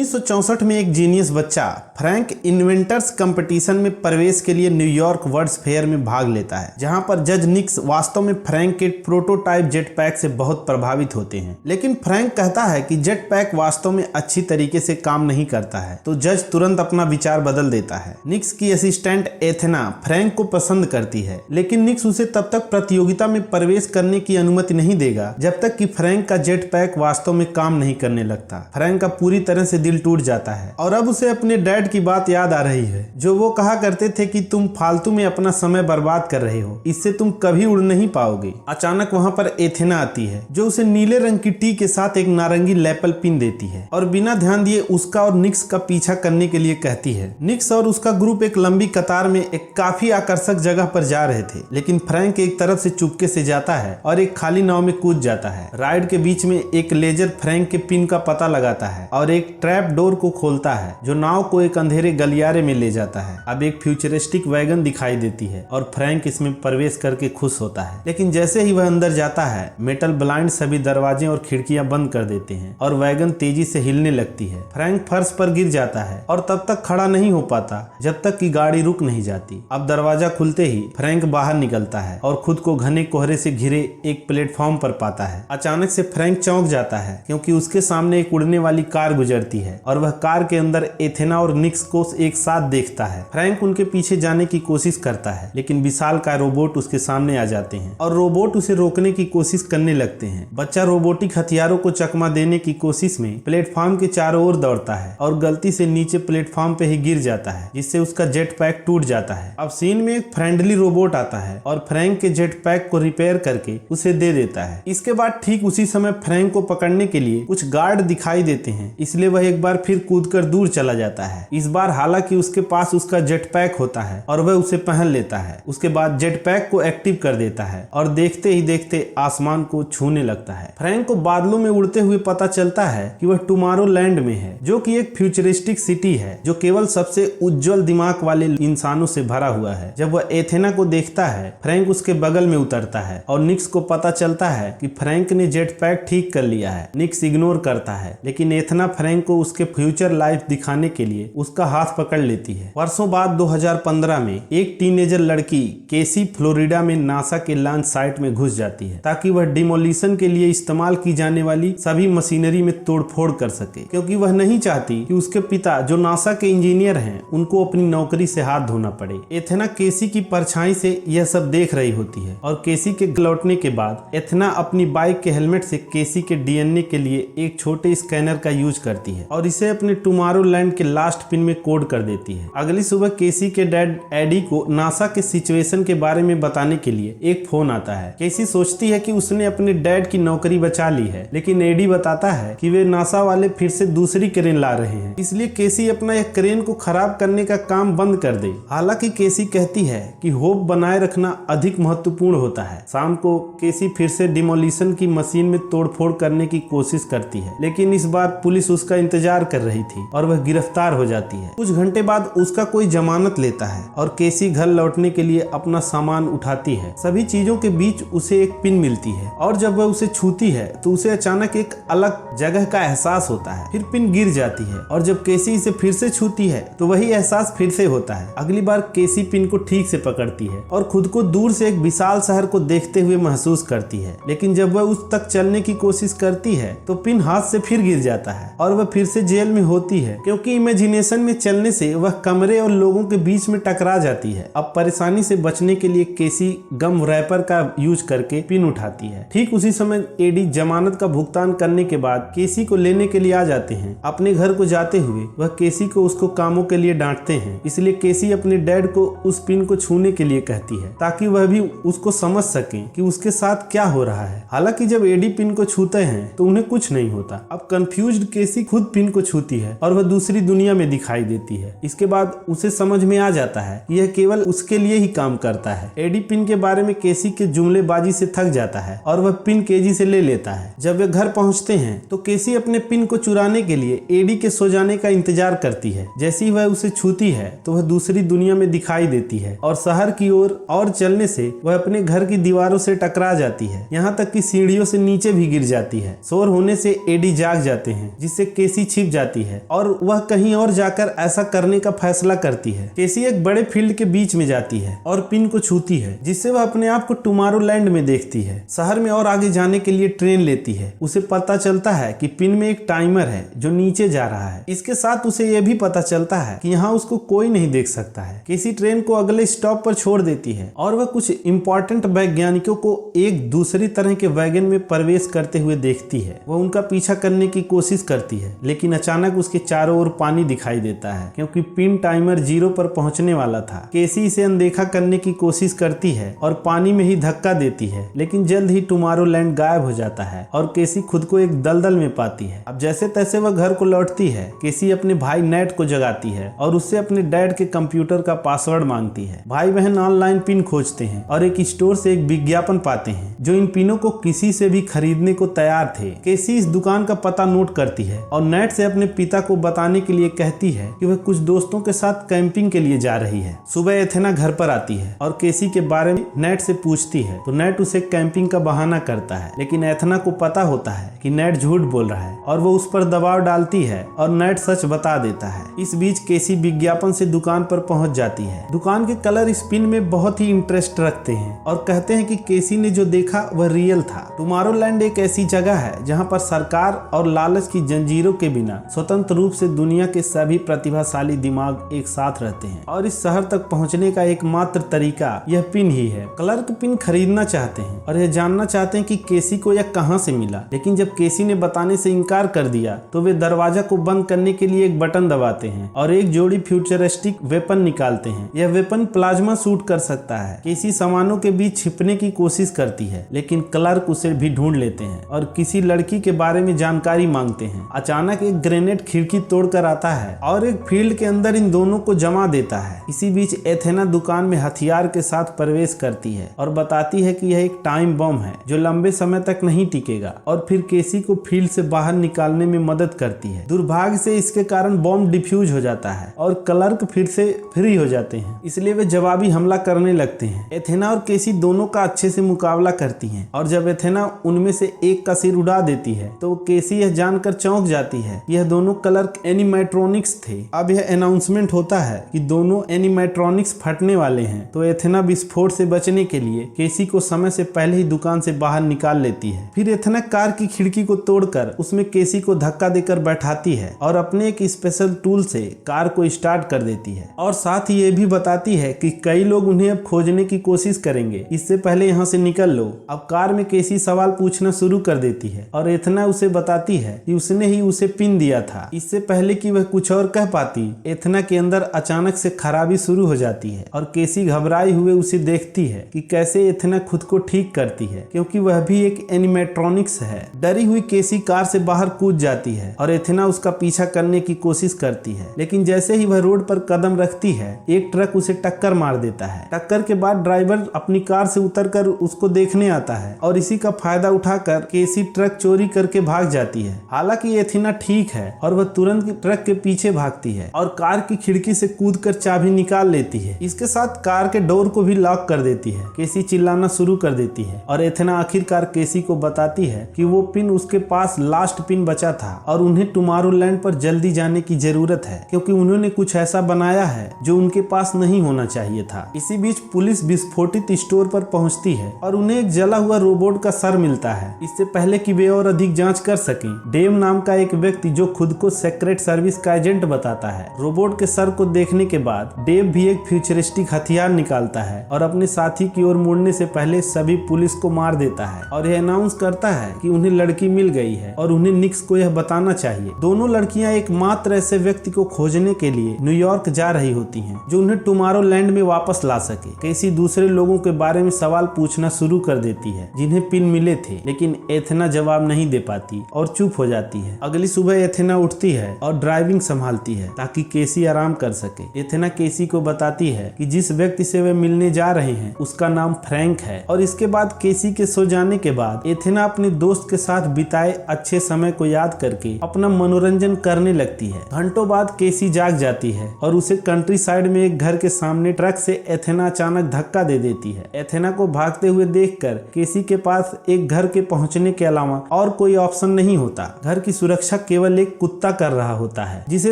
1964 में एक जीनियस बच्चा फ्रैंक इन्वेंटर्स कंपटीशन में प्रवेश के लिए न्यूयॉर्क वर्ल्ड्स फेयर में भाग लेता है, जहां पर जज निक्स वास्तव में फ्रैंक के प्रोटोटाइप जेट पैक से बहुत प्रभावित होते हैं। लेकिन फ्रैंक कहता है कि जेट पैक वास्तव में अच्छी तरीके से काम नहीं करता है, तो जज तुरंत अपना विचार बदल देता है। निक्स की असिस्टेंट एथेना फ्रैंक को पसंद करती है, लेकिन निक्स उसे तब तक प्रतियोगिता में प्रवेश करने की अनुमति नहीं देगा जब तक कि फ्रैंक का जेट पैक वास्तव में काम नहीं करने लगता। फ्रैंक का पूरी तरह से दिल टूट जाता है और अब उसे अपने डैड की बात याद आ रही है, जो वो कहा करते थे कि तुम फालतू में अपना समय बर्बाद कर रहे हो, इससे तुम कभी उड़ नहीं पाओगे। अचानक वहाँ पर एथेना आती है, जो उसे नीले रंग की टी के साथ एक नारंगी लैपल पिन देती है और बिना ध्यान दिए उसका और निक्स का पीछा करने के लिए कहती है। निक्स और उसका ग्रुप एक लंबी कतार में एक काफी आकर्षक जगह पर जा रहे थे, लेकिन फ्रैंक एक तरफ से चुपके से जाता है और एक खाली नाव में कूद जाता है। राइड के बीच में एक लेजर फ्रैंक के पिन का पता लगाता है और एक ट्रैप डोर को खोलता है, जो नाव को एक अंधेरे गलियारे में ले जाता है। अब एक फ्यूचरिस्टिक वैगन दिखाई देती है और फ्रैंक इसमें प्रवेश करके खुश होता है, लेकिन जैसे ही वह अंदर जाता है, मेटल ब्लाइंड सभी दरवाजे और खिड़कियां बंद कर देते हैं और वैगन तेजी से हिलने लगती है। फ्रैंक फर्श पर गिर जाता है और तब तक खड़ा नहीं हो पाता जब तक कि गाड़ी रुक नहीं जाती। अब दरवाजा खुलते ही फ्रैंक बाहर निकलता है और खुद को घने कोहरे से घिरे एक प्लेटफॉर्म पर पाता है। अचानक से फ्रैंक चौंक जाता है, क्योंकि उसके सामने एक उड़ने वाली कार गुजरती है और वह कार के अंदर एथेना और निक्स को एक साथ देखता है। फ्रैंक उनके पीछे जाने की कोशिश करता है, लेकिन विशालकाय रोबोट उसके सामने आ जाते हैं और रोबोट उसे रोकने की कोशिश करने लगते हैं। बच्चा रोबोटिक हथियारों को चकमा देने की कोशिश में प्लेटफॉर्म के चारों ओर दौड़ता है और गलती से नीचे प्लेटफॉर्म पे ही गिर जाता है, जिससे उसका जेट पैक टूट जाता है। अब सीन में एक फ्रेंडली रोबोट आता है और फ्रैंक के जेट पैक को रिपेयर करके उसे दे देता है। इसके बाद ठीक उसी समय फ्रैंक को पकड़ने के लिए कुछ गार्ड दिखाई देते हैं, इसलिए वह एक बार फिर कूदकर दूर चला जाता है। इस बार हालांकि उसके पास उसका जेट पैक होता है और वह उसे पहन लेता है। उसके बाद जेट पैक को एक्टिव कर देता है और देखते ही देखते आसमान को छूने लगता है। फ्रैंक को बादलों में उड़ते हुए पता चलता है कि वह टुमारो लैंड में है, जो कि एक फ्यूचरिस्टिक सिटी है जो केवल सबसे उज्जवल दिमाग वाले इंसानों से भरा हुआ है। जब वह एथेना को देखता है, फ्रैंक उसके बगल में उतरता है और निक्स को पता चलता है कि फ्रैंक ने जेट पैक ठीक कर लिया है। निक्स इग्नोर करता है, लेकिन एथेना फ्रैंक को उसके फ्यूचर लाइफ दिखाने के लिए उसका हाथ पकड़ लेती है। वर्षों बाद 2015 में एक टीनेजर लड़की केसी फ्लोरिडा में नासा के लॉन्च साइट में घुस जाती है, ताकि वह डिमोलिशन के लिए इस्तेमाल की जाने वाली सभी मशीनरी में तोड़फोड़ कर सके, क्योंकि वह नहीं चाहती कि उसके पिता जो नासा के इंजीनियर हैं उनको अपनी नौकरी से हाथ धोना पड़े। एथेना केसी की परछाई से यह सब देख रही होती है और केसी के लौटने के बाद एथेना अपनी बाइक के हेलमेट से केसी के डीएनए के लिए एक छोटे स्कैनर का यूज करती है और इसे अपने टुमारो लैंड के लास्ट पिन में कोड कर देती है। अगली सुबह केसी के डैड एडी को नासा के सिचुएशन के बारे में बताने के लिए एक फोन आता है। केसी सोचती है कि उसने अपने डैड की नौकरी बचा ली है, लेकिन एडी बताता है कि वे नासा वाले फिर से दूसरी क्रेन ला रहे हैं, इसलिए केसी अपना एक क्रेन को खराब करने का काम बंद कर दे। हालांकि केसी कहती है कि होप बनाए रखना अधिक महत्वपूर्ण होता है। शाम को केसी फिर से डिमोलिशन की मशीन में तोड़फोड़ करने की कोशिश करती है, लेकिन इस बार पुलिस उसका इंतजार कर रही थी और वह गिरफ्तार हो जाती है। कुछ घंटे बाद उसका कोई जमानत लेता है और केसी घर लौटने के लिए अपना सामान उठाती है। सभी चीजों के बीच उसे एक पिन मिलती है और जब वह उसे छूती है तो उसे अचानक एक अलग जगह का एहसास होता है। फिर पिन गिर जाती है और जब केसी इसे फिर से छूती है तो वही एहसास फिर से होता है। अगली बार केसी पिन को ठीक से पकड़ती है और खुद को दूर से एक विशाल शहर को देखते हुए महसूस करती है, लेकिन जब वह उस तक चलने की कोशिश करती है तो पिन हाथ से फिर गिर जाता है और वह फिर से जेल में होती है, क्योंकि इमेजिनेशन में चलने से वह कमरे और लोगों के बीच में टकरा जाती है। अब परेशानी से बचने के लिए केसी गम रैपर का यूज करके पिन उठाती है। ठीक उसी समय एडी जमानत का भुगतान करने के बाद केसी को लेने के लिए आ जाते हैं। अपने घर को जाते हुए वह केसी को उसको कामों के लिए डांटते हैं, इसलिए केसी अपने डैड को उस पिन को छूने के लिए कहती है ताकि वह भी उसको समझ सके कि उसके साथ क्या हो रहा है। हालांकि जब एडी पिन को छूते हैं तो उन्हें कुछ नहीं होता। अब कंफ्यूज्ड केसी खुद पिन को छूती है और वह दूसरी दुनिया में दिखाई देती है। इसके बाद उसे समझ में आ जाता है कि यह केवल उसके लिए ही काम करता है। एडी पिन के बारे में केसी के जुमलेबाजी से थक जाता है और वह पिन केजी से ले लेता है। जब वे घर पहुंचते हैं तो केसी अपने पिन को चुराने के लिए एडी के सो जाने का इंतजार करती है। जैसे ही वह उसे छूती है तो वह दूसरी दुनिया में दिखाई देती है और शहर की ओर और चलने से वह अपने घर की दीवारों से टकरा जाती है, यहाँ तक कि सीढ़ियों से नीचे भी गिर जाती है। शोर होने से एडी जाग जाते हैं, जिससे केसी छिप जाती है और वह कहीं और जाकर ऐसा करने का फैसला करती है। केसी एक बड़े फील्ड के बीच में जाती है और पिन को छूती है, जिससे वह अपने आप को टुमारोलैंड में देखती है। शहर में और आगे जाने के लिए ट्रेन लेती है। उसे पता चलता है कि पिन में एक टाइमर है जो नीचे जा रहा है। इसके साथ उसे यह भी पता चलता है कि यहाँ उसको कोई नहीं देख सकता है। केसी ट्रेन को अगले स्टॉप पर छोड़ देती है और वह कुछ इंपॉर्टेंट वैज्ञानिकों को एक दूसरी तरह के वैगन में प्रवेश करते हुए देखती है। वह उनका पीछा करने की कोशिश करती है, लेकिन अचानक उसके चारों ओर पानी दिखाई देता है क्योंकि पिन टाइमर 0 पर पहुंचने वाला था। केसी इसे अनदेखा करने की कोशिश करती है और पानी में ही धक्का देती है, लेकिन जल्द ही टुमारोलैंड गायब हो जाता है और केसी खुद को एक दलदल में पाती है। अब जैसे तैसे वह घर को लौटती है। केसी अपने भाई नेट को जगाती है और उससे अपने डैड के कंप्यूटर का पासवर्ड मांगती है। भाई बहन ऑनलाइन पिन खोजते हैं और एक स्टोर से एक विज्ञापन पाते हैं जो इन पिनों को किसी से भी खरीदने को तैयार थे। केसी इस दुकान का पता नोट करती है और नेट से अपने पिता को बताने के लिए कहती है कि वह कुछ दोस्तों के साथ कैंपिंग के लिए जा रही है। सुबह एथेना घर पर आती है और केसी के बारे में नेट से पूछती है तो नेट उसे कैंपिंग का बहाना करता है, लेकिन एथेना को पता होता है कि नेट झूठ बोल रहा है और वो उस पर दबाव डालती है और नेट सच बता देता है। इस बीच केसी विज्ञापन से दुकान पर पहुंच जाती है। दुकान के कलर इस पिन में बहुत ही इंटरेस्ट रखते हैं और कहते हैं कि केसी ने जो देखा वह रियल था। टुमारोलैंड एक ऐसी जगह है जहां पर सरकार और लालच की जंजीरों के बिना स्वतंत्र रूप से दुनिया के सभी प्रतिभाशाली दिमाग एक साथ रहते हैं और इस शहर तक पहुंचने का एकमात्र तरीका यह पिन ही है। क्लर्क पिन खरीदना चाहते हैं और यह जानना चाहते हैं कि केसी को यह कहां से मिला, लेकिन जब केसी ने बताने से इनकार कर दिया तो वे दरवाजा को बंद करने के लिए एक बटन दबाते हैं और एक जोड़ी फ्यूचरिस्टिक वेपन निकालते हैं। यह वेपन प्लाज्मा शूट कर सकता है। केसी सामानों के बीच छिपने की कोशिश करती है, लेकिन क्लर्क उसे भी ढूंढ लेते हैं और किसी लड़की के बारे में जानकारी मांगते हैं। अचानक एक ग्रेनेड खिड़की तोड़कर आता है और एक फील्ड के अंदर इन दोनों को जमा देता है। इसी बीच एथेना दुकान में हथियार के साथ प्रवेश करती है और बताती है कि यह एक टाइम बम है जो लंबे समय तक नहीं टिकेगा और फिर केसी को फील्ड से बाहर निकालने में मदद करती है। दुर्भाग्य से इसके कारण बम डिफ्यूज हो जाता है और क्लर्क फिर से फ्री हो जाते हैं, इसलिए वे जवाबी हमला करने लगते हैं। एथेना और केसी दोनों का अच्छे से मुकाबला करती हैं और जब एथेना उनमें से एक का सिर उड़ा देती है तो केसी यह जानकर चौंक जाती है। यह दोनों क्लर्क एनिमेट्रॉनिक्स थे। अब यह अनाउंसमेंट होता है कि दोनों एनिमेट्रॉनिक्स फटने वाले हैं, तो एथेना विस्फोट से बचने के लिए केसी को समय से पहले ही दुकान से बाहर निकाल लेती है। फिर एथेना कार की खिड़की को तोड़कर उसमें केसी को धक्का देकर बैठाती है और अपने एक स्पेशल टूल से कार को स्टार्ट कर देती है और साथ ही ये भी बताती है कि कई लोग उन्हें अब खोजने की कोशिश करेंगे, इससे पहले यहाँ से निकल लो। अब कार में केसी सवाल पूछना शुरू कर देती है और एथेना उसे बताती है कि उसने ही उसे पिन दिया था। इससे पहले कि वह कुछ और कह पाती, एथेना के अंदर अचानक से खराबी शुरू हो जाती है और केसी घबराई हुए उसे देखती है कि कैसे एथेना खुद को ठीक करती है, क्योंकि वह भी एक एनिमेट्रॉनिक्स है। डरी हुई केसी कार से बाहर कूद जाती है और एथेना उसका पीछा करने की कोशिश करती है, लेकिन जैसे ही वह रोड पर कदम रखती है एक ट्रक उसे टक्कर मार देता है। टक्कर के बाद ड्राइवर अपनी कार से उतरकर उसको देखने आता है और इसी का फायदा उठाकर केसी ट्रक चोरी करके भाग जाती है। हालांकि एथेना ठीक है और वह तुरंत ट्रक के पीछे भागती है और कार की खिड़की से कूदकर चाबी निकाल लेती है। इसके साथ कार के डोर को भी लॉक कर देती है। केसी चिल्लाना शुरू कर देती है और एथेना आखिरकार केसी को बताती है कि वो पिन उसके पास लास्ट पिन बचा था और उन्हें टुमारोलैंड पर जल्दी जाने की जरूरत है, क्योंकि उन्होंने कुछ ऐसा बनाया है जो उनके पास नहीं होना चाहिए था। इसी बीच पुलिस विस्फोटित स्टोर पर पहुंचती है और उन्हें एक जला हुआ रोबोट का सर मिलता है। इससे पहले कि वे और अधिक जांच कर सकें, डेव नाम का एक व्यक्ति जो खुद को सीक्रेट सर्विस का एजेंट बताता है। रोबोट के सर को देखने के बाद डेव भी एक फ्यूचरिस्टिक हथियार निकालता है और अपने साथी की ओर मुड़ने से पहले सभी पुलिस को मार देता है और यह अनाउंस करता है कि उन्हें लड़की मिल गई है और उन्हें निक्स को यह बताना चाहिए। दोनों लड़कियां एकमात्र ऐसे व्यक्ति को खोजने के लिए न्यूयॉर्क जा रही होती हैं जो उन्हें टुमारोलैंड में वापस ला सके। केसी दूसरे लोगों के बारे में सवाल पूछना शुरू कर देती है जिन्हें पिन मिले थे, लेकिन एथेना जवाब नहीं दे पाती और चुप हो जाती है। अगली सुबह एथेना उठती है और ड्राइविंग संभालती है ताकि केसी आराम कर सके। एथेना केसी को बताती है कि जिस व्यक्ति से वे मिलने जा रहे हैं उसका नाम फ्रैंक है और इसके बाद केसी के सो जाने के बाद एथेना अपने दोस्त के साथ बिताए अच्छे समय को याद करके अपना मनोरंजन करने लगती है। घंटों बाद केसी जाग जाती है और उसे कंट्री साइड में एक घर के सामने ट्रक से एथेना अचानक धक्का दे देती है। एथेना को भागते हुए देखकर केसी के पास एक घर के पहुंचने के अलावा और कोई ऑप्शन नहीं होता। घर की सुरक्षा केवल केवल एक कुत्ता कर रहा होता है, जिसे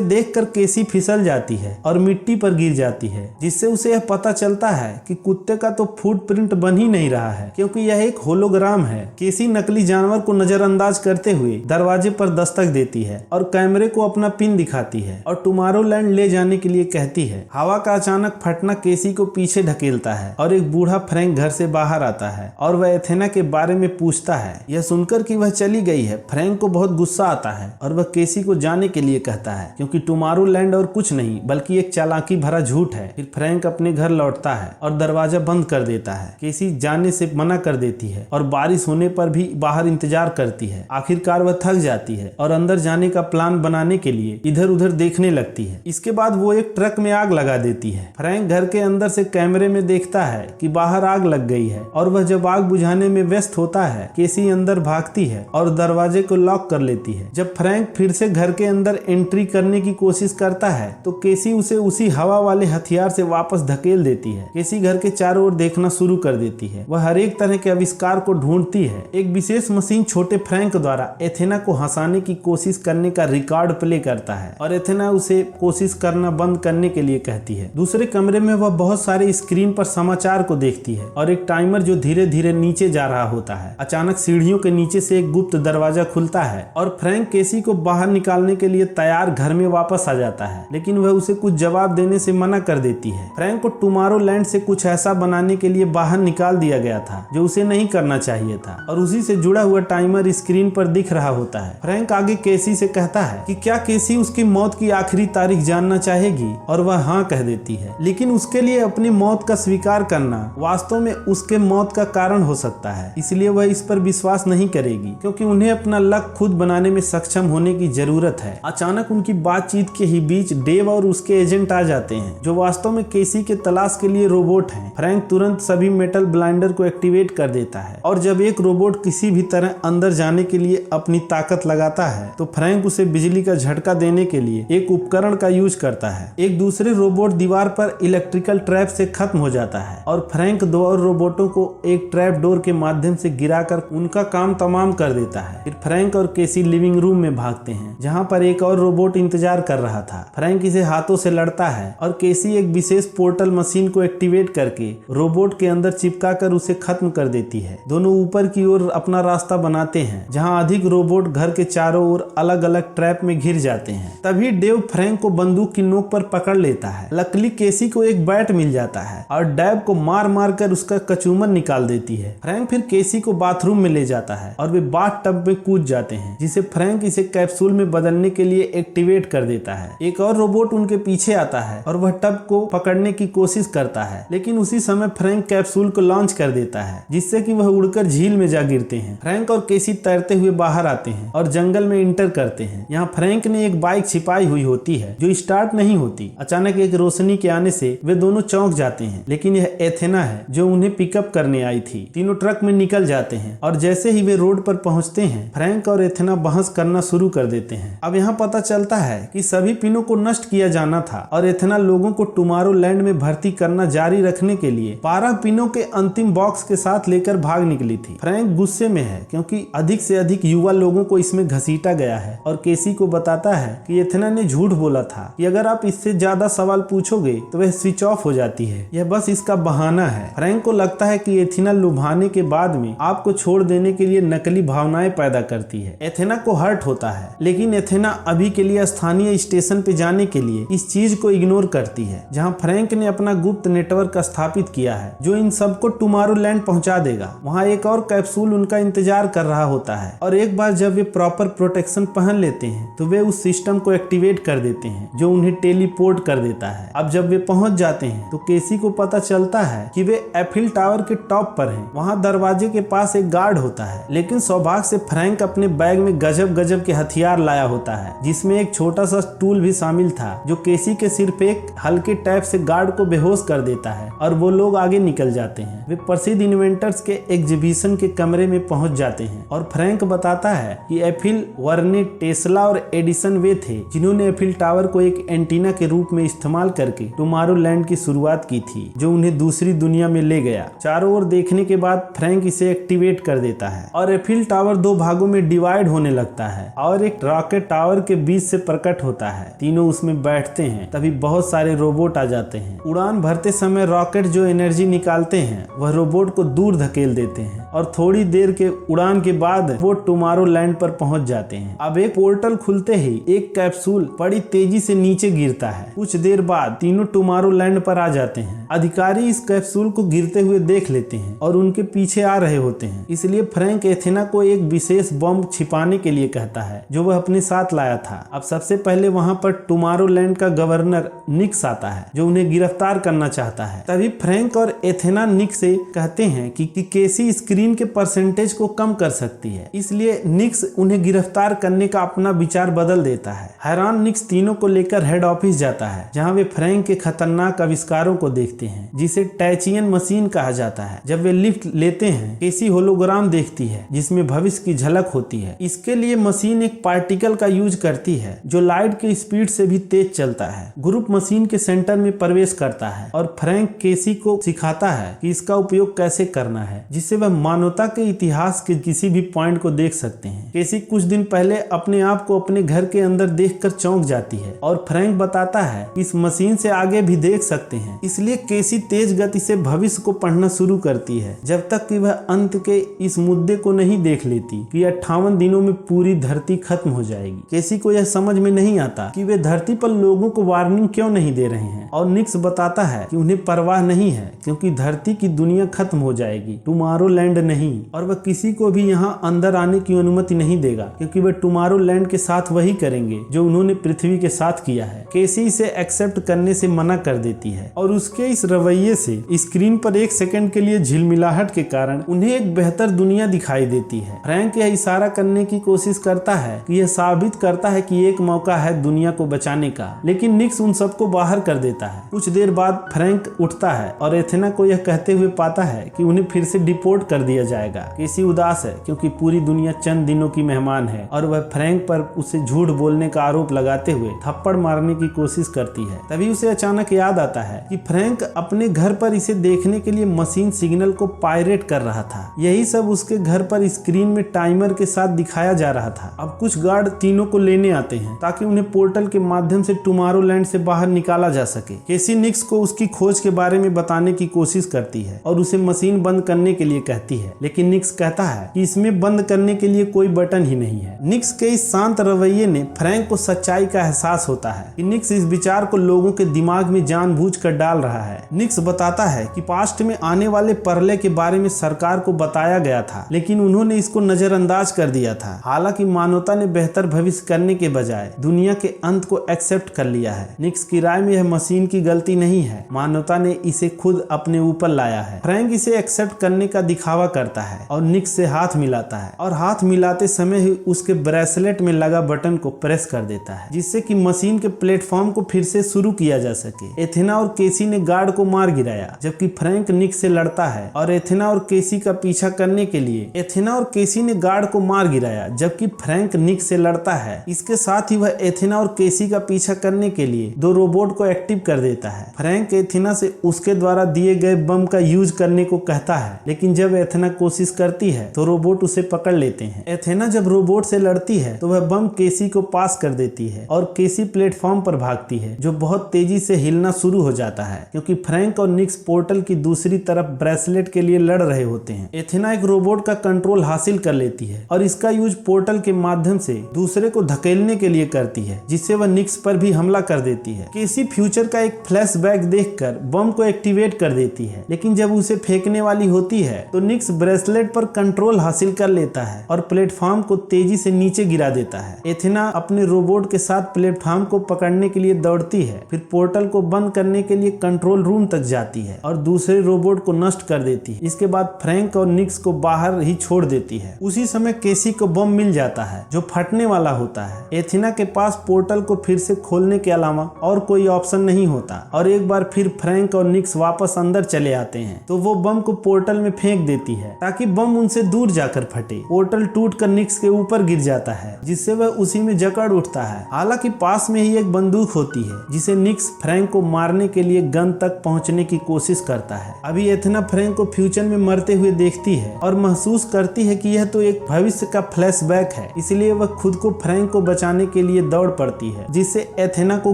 देखकर केसी फिसल जाती है और मिट्टी पर गिर जाती है, जिससे उसे यह पता चलता है कि कुत्ते का तो फुटप्रिंट बन ही नहीं रहा है, क्योंकि यह एक होलोग्राम है। केसी नकली जानवर को नजरअंदाज करते हुए दरवाजे पर दस्तक देती है और कैमरे को अपना पिन दिखाती है और टुमारोलैंड ले जाने के लिए कहती है। हवा का अचानक फटना केसी को पीछे ढकेलता है और एक बूढ़ा फ्रैंक घर से बाहर आता है और वह एथेना के बारे में पूछता है। यह सुनकर कि वह चली गई है, फ्रैंक को बहुत गुस्सा आता है और वह केसी को जाने के लिए कहता है, क्योंकि टुमारोलैंड और कुछ नहीं बल्कि एक चालाकी भरा झूठ है। फिर फ्रैंक अपने घर लौटता है और दरवाजा बंद कर देता है। केसी जाने से मना कर देती है और बारिश होने पर भी बाहर इंतजार करती है। आखिरकार वह थक जाती है और अंदर जाने का प्लान बनाने के लिए इधर उधर देखने लगती है। इसके बाद वो एक ट्रक में आग लगा देती है। फ्रैंक घर के अंदर से कैमरे में देखता है कि बाहर आग लग गई है और वह जब आग बुझाने में व्यस्त होता है, केसी अंदर भागती है और दरवाजे को लॉक कर लेती है। जब फ्रैंक फिर से घर के अंदर एंट्री करने की कोशिश करता है तो केसी उसे उसी हवा वाले हथियार से वापस धकेल देती है। केसी घर के चारों ओर देखना शुरू कर देती है। वह हर एक तरह के आविष्कार को ढूंढती है। एक विशेष मशीन छोटे फ्रैंक द्वारा एथेना को हंसाने की कोशिश करने का रिकॉर्ड प्ले करता है और एथेना उसे कोशिश करना बंद करने के लिए कहती है। दूसरे कमरे में वह बहुत सारे स्क्रीन पर समाचार को देखती है और एक टाइमर जो धीरे धीरे नीचे जा रहा होता है। अचानक सीढ़ियों के नीचे से एक गुप्त दरवाजा खुलता है और फ्रैंक केसी को बाहर निकालने के लिए तैयार घर में वापस आ जाता है, लेकिन वह उसे कुछ जवाब देने से मना कर देती है। फ्रैंक को टुमारोलैंड से कुछ ऐसा बनाने के लिए बाहर निकाल दिया गया था जो उसे नहीं करना चाहिए था और उसी से जुड़ा हुआ टाइमर स्क्रीन पर दिख रहा होता है। फ्रैंक आगे केसी से कहता है कि क्या केसी उसकी मौत की आखिरी तारीख जानना चाहेगी और वह हाँ कह देती है, लेकिन उसके लिए अपनी मौत का स्वीकार करना वास्तव में उसके मौत का कारण हो सकता है, इसलिए वह इस पर विश्वास नहीं करेगी क्योंकि उन्हें अपना लक खुद बनाने में सक्षम होने की जरूरत है। अचानक उनकी बातचीत के ही बीच डेव और उसके एजेंट आ जाते हैं जो वास्तव में केसी के तलाश के लिए रोबोट हैं। फ्रैंक तुरंत सभी मेटल ब्लाइंडर को एक्टिवेट कर देता है और जब एक रोबोट किसी भी तरह अंदर जाने के लिए अपनी ताकत लगाता है तो फ्रैंक उसे बिजली का झटका देने के लिए एक उपकरण का यूज करता है। एक दूसरे रोबोट दीवार पर इलेक्ट्रिकल ट्रैप से खत्म हो जाता है और फ्रैंक दो और रोबोटों को एक ट्रैप डोर के माध्यम से गिराकर उनका काम तमाम कर देता है। फिर फ्रैंक और केसी लिविंग रूम में भागते हैं जहां पर एक और रोबोट इंतजार कर रहा था। फ्रैंक इसे हाथों से लड़ता है और केसी एक विशेष पोर्टल मशीन को एक्टिवेट करके रोबोट के अंदर चिपका कर उसे खत्म कर देती है। दोनों ऊपर की ओर अपना रास्ता बनाते हैं जहां अधिक रोबोट घर के चारों ओर अलग अलग ट्रैप में घिर जाते हैं। तभी डेव फ्रैंक को बंदूक की नोक पर पकड़ लेता है। लकीली केसी को एक बैट मिल जाता है और डेव को मार मार कर उसका कचूमर निकाल देती है। फ्रैंक फिर केसी को बाथरूम में ले जाता है और वे बाथ टब में कूद जाते हैं, जिसे फ्रैंक इसे कैप्सूल में बदलने के लिए एक्टिवेट कर देता है। एक और रोबोट उनके पीछे आता है और वह टब को पकड़ने की कोशिश करता है, लेकिन उसी समय फ्रैंक कैप्सूल को लॉन्च कर देता है जिससे कि वह उड़कर झील में जा गिरते हैं। फ्रैंक और केसी तैरते हुए बाहर आते हैं और जंगल में इंटर करते हैं। यहाँ फ्रैंक ने एक बाइक छिपाई हुई होती है जो स्टार्ट नहीं होती। अचानक एक रोशनी के आने से वे दोनों चौंक जाते हैं, लेकिन यह एथेना है जो उन्हें पिकअप करने आई थी। तीनों ट्रक में निकल जाते हैं और जैसे ही वे रोड पर पहुंचते हैं फ्रैंक और एथेना बहस करना शुरू कर देते हैं। अब यहाँ पता चलता है कि सभी पिनों को नष्ट किया जाना था और एथेना लोगों को टुमारोलैंड में भर्ती करना जारी रखने के लिए 12 पिनों के अंतिम बॉक्स के साथ लेकर भाग निकली थी। फ्रैंक गुस्से में है क्योंकि अधिक से अधिक युवा लोगों को इसमें घसीटा गया है और केसी को बताता है कि एथेना ने झूठ बोला था कि अगर आप इससे ज्यादा सवाल पूछोगे तो वह स्विच ऑफ हो जाती है, यह बस इसका बहाना है। फ्रैंक को लगता है कि एथेना लुभाने के बाद में आपको छोड़ देने के लिए नकली भावनाएं पैदा करती है। एथेना को हर्ट होता है, लेकिन एथेना अभी के लिए स्थानीय स्टेशन पे जाने के लिए इस चीज को इग्नोर करती है जहां फ्रैंक ने अपना गुप्त नेटवर्क स्थापित किया है जो इन सबको टुमारोलैंड पहुंचा देगा। वहां एक और कैप्सूल उनका इंतजार कर रहा होता है और एक बार जब वे प्रॉपर प्रोटेक्शन पहन लेते हैं तो वे उस सिस्टम को एक्टिवेट कर देते हैं जो उन्हें टेलीपोर्ट कर देता है। अब जब वे पहुंच जाते हैं तो केसी को पता चलता है कि वे एफिल टावर के टॉप पर हैं। वहां दरवाजे के पास एक गार्ड होता है, लेकिन सौभाग्य से फ्रैंक अपने बैग में गजब गजब के हथियार लाया होता है जिसमें एक छोटा सा टूल भी शामिल था जो केसी के सिर्फ एक हल्के टैप से गार्ड को बेहोश कर देता है और वो लोग आगे निकल जाते हैं। वे प्रसिद्ध इन्वेंटर्स के एग्जीबिशन के कमरे में पहुंच जाते हैं और फ्रैंक बताता है कि एफिल, वर्ने, टेस्ला और एडिसन वे थे जिन्होंने एफिल टावर को एक एंटीना के रूप में इस्तेमाल करके टुमारोलैंड की शुरुआत की थी जो उन्हें दूसरी दुनिया में ले गया। चारों ओर देखने के बाद फ्रैंक इसे एक्टिवेट कर देता है और एफिल टावर दो भागों में डिवाइड होने लगता है और और एक रॉकेट टावर के बीच से प्रकट होता है। तीनों उसमें बैठते हैं, तभी बहुत सारे रोबोट आ जाते हैं। उड़ान भरते समय रॉकेट जो एनर्जी निकालते हैं वह रोबोट को दूर धकेल देते हैं और थोड़ी देर के उड़ान के बाद वो टुमारो लैंड पर पहुंच जाते हैं। अब एक पोर्टल खुलते ही एक कैप्सूल बड़ी तेजी से नीचे गिरता है। कुछ देर बाद तीनों टुमारो लैंड पर आ जाते हैं। अधिकारी इस कैप्सूल को गिरते हुए देख लेते हैं और उनके पीछे आ रहे होते हैं। इसलिए फ्रैंक एथेना को एक विशेष बम छिपाने के लिए कहता है जो वह अपने साथ लाया था। अब सबसे पहले वहां पर टुमारो लैंड का गवर्नर निक्स आता है जो उन्हें गिरफ्तार करना चाहता है। तभी फ्रैंक और एथेना निक्स से कहते हैं कि केसी स्क्रीन के परसेंटेज को कम कर सकती है, इसलिए निक्स उन्हें गिरफ्तार करने का अपना विचार बदल देता है। हैरान निक्स तीनों को लेकर हेड ऑफिस जाता है जहां वे फ्रैंक के खतरनाक आविष्कारों को देखते हैं जिसे टैचियन मशीन कहा जाता है। जब वे लिफ्ट लेते हैं केसी होलोग्राम देखती है जिसमें भविष्य की झलक होती है। इसके लिए मशीन एक पार्टिकल का यूज करती है जो लाइट के स्पीड से भी तेज चलता है। ग्रुप मशीन के सेंटर में प्रवेश करता है और फ्रैंक केसी को सिखाता है कि इसका उपयोग कैसे करना है जिससे वह मानवता के इतिहास के किसी भी पॉइंट को देख सकते हैं। केसी कुछ दिन पहले अपने आप को अपने घर के अंदर देखकर चौंक जाती है और फ्रैंक बताता है कि इस मशीन से आगे भी देख सकते हैं। इसलिए केसी तेज गति से भविष्य को पढ़ना शुरू करती है जब तक कि वह अंत के इस मुद्दे को नहीं देख लेती कि 58 दिनों में पूरी धरती खत्म हो जाएगी। केसी को यह समझ में नहीं आता कि वे धरती पर लोगों को वार्निंग क्यों नहीं दे रहे हैं और निक्स बताता है कि उन्हें परवाह नहीं है क्योंकि धरती की दुनिया खत्म हो जाएगी, टुमारो लैंड नहीं, और वह किसी को भी यहाँ अंदर आने की अनुमति नहीं देगा क्योंकि वह टुमारो लैंड के साथ वही करेंगे जो उन्होंने पृथ्वी के साथ किया है। केसी इसे एक्सेप्ट करने से मना कर देती है और उसके इस रवैये से स्क्रीन पर एक सेकंड के लिए झिलमिलाहट के कारण उन्हें एक बेहतर दुनिया दिखाई देती है। फ्रैंक यह इशारा करने की कोशिश करता है कि यह साबित करता है कि एक मौका है दुनिया को बचाने का, लेकिन निक्स उन सबको बाहर कर देता है। कुछ देर बाद फ्रैंक उठता है और एथेना को यह कहते हुए पाता है कि उन्हें फिर से डिपोर्ट कर दिया जाएगा। केसी उदास है क्योंकि पूरी दुनिया चंद दिनों की मेहमान है और वह फ्रैंक पर उसे झूठ बोलने का आरोप लगाते हुए थप्पड़ मारने की कोशिश करती है। तभी उसे अचानक याद आता है कि फ्रैंक अपने घर पर इसे देखने के लिए मशीन सिग्नल को पायरेट कर रहा था। यही सब उसके घर पर स्क्रीन में टाइमर के साथ दिखाया जा रहा था। अब कुछ गार्ड तीनों को लेने आते हैं ताकि उन्हें पोर्टल के माध्यम से टुमारो लैंड से बाहर निकाला जा सके। केसी निक्स को उसकी खोज के बारे में बताने की कोशिश करती है और उसे मशीन बंद करने के लिए कहती है, लेकिन निक्स कहता है कि इसमें बंद करने के लिए कोई बटन ही नहीं है। निक्स के इस शांत रवैये ने फ्रैंक को सच्चाई का एहसास होता है कि निक्स इस विचार को लोगों के दिमाग में जानबूझकर डाल रहा है। निक्स बताता है कि पास्ट में आने वाले प्रलय के बारे में सरकार को बताया गया था, लेकिन उन्होंने इसको नजरअंदाज कर दिया था। हालांकि मानवता ने बेहतर भविष्य करने के बजाय दुनिया के अंत को एक्सेप्ट कर लिया है। निक्स की राय में यह मशीन की गलती नहीं है, मानवता ने इसे खुद अपने ऊपर लाया है। फ्रैंक इसे एक्सेप्ट करने का दिखावा करता है और निक्स से हाथ मिलाता है और हाथ मिलाते समय ही उसके ब्रेसलेट में लगा बटन को प्रेस कर देता है जिससे कि मशीन के प्लेटफॉर्म को फिर से शुरू किया जा सके। एथेना और केसी ने गार्ड को मार गिराया जबकि फ्रैंक निक्स से लड़ता है और एथेना और केसी का पीछा करने के लिए एथेना और केसी ने गार्ड को मार गिराया जबकि फ्रैंक निक्स से लड़ता है। इसके साथ ही वह एथेना और केसी का पीछा करने के लिए दो रोबोट को एक्टिव कर देता है। फ्रैंक एथेना से उसके द्वारा दिए गए बम का यूज करने को कहता है, लेकिन जब एथेना कोशिश करती है तो रोबोट उसे पकड़ लेते हैं। एथेना जब रोबोट से लड़ती है तो वह बम केसी को पास कर देती है और केसी प्लेटफॉर्म पर भागती है जो बहुत तेजी से हिलना शुरू हो जाता है क्योंकि फ्रैंक और निक्स पोर्टल की दूसरी तरफ ब्रेसलेट के लिए लड़ रहे होते हैं। एथेना एक रोबोट का कंट्रोल हासिल कर लेती है और इसका यूज पोर्टल के माध्यम से दूसरे को धकेलने के लिए करती है जिससे वह निक्स पर भी हमला कर देती है। केसी फ्यूचर का एक फ्लैशबैक देखकर बम को एक्टिवेट कर देती है, लेकिन जब उसे फेंकने वाली होती है तो निक्स ब्रेसलेट पर कंट्रोल हासिल कर लेता है और प्लेटफॉर्म को तेजी से नीचे गिरा देता है। एथेना अपने रोबोट के साथ प्लेटफॉर्म को पकड़ने के लिए दौड़ती है, फिर पोर्टल को बंद करने के लिए कंट्रोल रूम तक जाती है और दूसरे रोबोट को नष्ट कर देती है। इसके बाद फ्रैंक और निक्स को बाहर ही छोड़ देती है। उसी समय केसी को बम मिल जाता है जो फटने वाला होता है। एथेना के पास पोर्टल को फिर से खोलने के अलावा और कोई ऑप्शन नहीं होता और एक बार फिर फ्रैंक और निक्स वापस अंदर चले आते हैं तो वो बम को पोर्टल में फेंक देती देती है ताकि बम उनसे दूर जाकर फटे। पोर्टल टूटकर निक्स के ऊपर गिर जाता है जिससे वह उसी में जकड़ उठता है। हालांकि पास में ही एक बंदूक होती है जिसे निक्स फ्रैंक को मारने के लिए गन तक पहुंचने की कोशिश करता है। अभी एथेना फ्रैंक को फ्यूचर में मरते हुए देखती है और महसूस करती है कि यह तो एक भविष्य का फ्लैशबैक है, इसलिए वह खुद को फ्रैंक को बचाने के लिए दौड़ पड़ती है जिससे एथेना को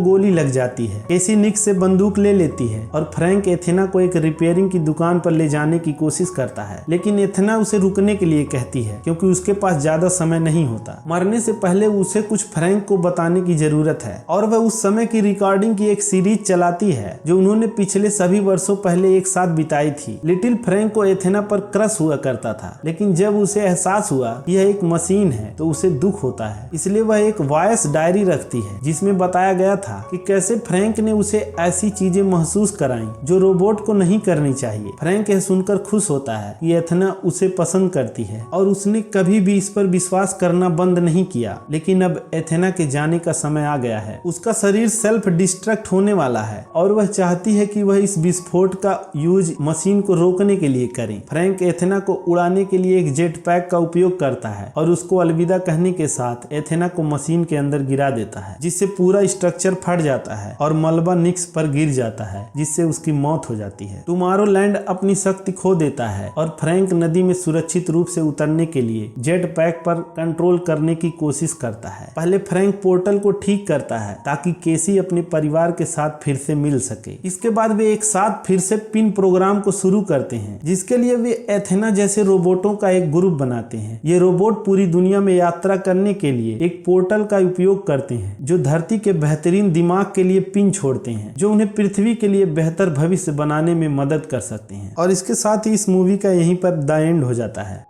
गोली लग जाती है। केसी निक्स से बंदूक ले लेती है और फ्रैंक एथेना को एक रिपेयरिंग की दुकान पर ले जाने की कोशिश करता है, लेकिन एथेना उसे रुकने के लिए कहती है क्योंकि उसके पास ज्यादा समय नहीं होता। मरने से पहले उसे कुछ फ्रैंक को बताने की जरूरत है और वह उस समय की रिकॉर्डिंग की एक सीरीज चलाती है जो उन्होंने पिछले सभी वर्षों पहले एक साथ बिताई थी। लिटिल फ्रैंक को एथेना पर क्रश हुआ करता था, लेकिन जब उसे एहसास हुआ कि यह एक मशीन है तो उसे दुख होता है, इसलिए वह एक वॉइस डायरी रखती है जिसमें बताया गया था कि कैसे फ्रैंक ने उसे ऐसी चीजें महसूस कराई जो रोबोट को नहीं करनी चाहिए। फ्रैंक यह सुनकर खुश होता है कि एथेना उसे पसंद करती है और उसने कभी भी इस पर विश्वास करना बंद नहीं किया। लेकिन अब एथेना के जाने का समय आ गया है। उसका शरीर सेल्फ डिस्ट्रक्ट होने वाला है और वह चाहती है कि वह इस विस्फोट का यूज मशीन को रोकने के लिए करे। फ्रैंक एथेना को उड़ाने के लिए एक जेट पैक का उपयोग करता है और उसको अलविदा कहने के साथ एथेना को मशीन के अंदर गिरा देता है जिससे पूरा स्ट्रक्चर फट जाता है और मलबा निक्स पर गिर जाता है जिससे उसकी मौत हो जाती है। टुमारोलैंड अपनी शक्ति खो देता है और फ्रैंक नदी में सुरक्षित रूप से उतरने के लिए जेट पैक पर कंट्रोल करने की कोशिश करता है। पहले फ्रैंक पोर्टल को ठीक करता है ताकि केसी अपने परिवार के साथ फिर से मिल सके। इसके बाद वे एक साथ फिर से पिन प्रोग्राम को शुरू करते हैं जिसके लिए वे एथेना जैसे रोबोटों का एक ग्रुप बनाते हैं। ये रोबोट पूरी दुनिया में यात्रा करने के लिए एक पोर्टल का उपयोग करते हैं जो धरती के बेहतरीन दिमाग के लिए पिन छोड़ते हैं जो उन्हें पृथ्वी के लिए बेहतर भविष्य बनाने में मदद कर सकते हैं। और इसके साथ ही इस मूवी का यहीं पर द एंड हो जाता है।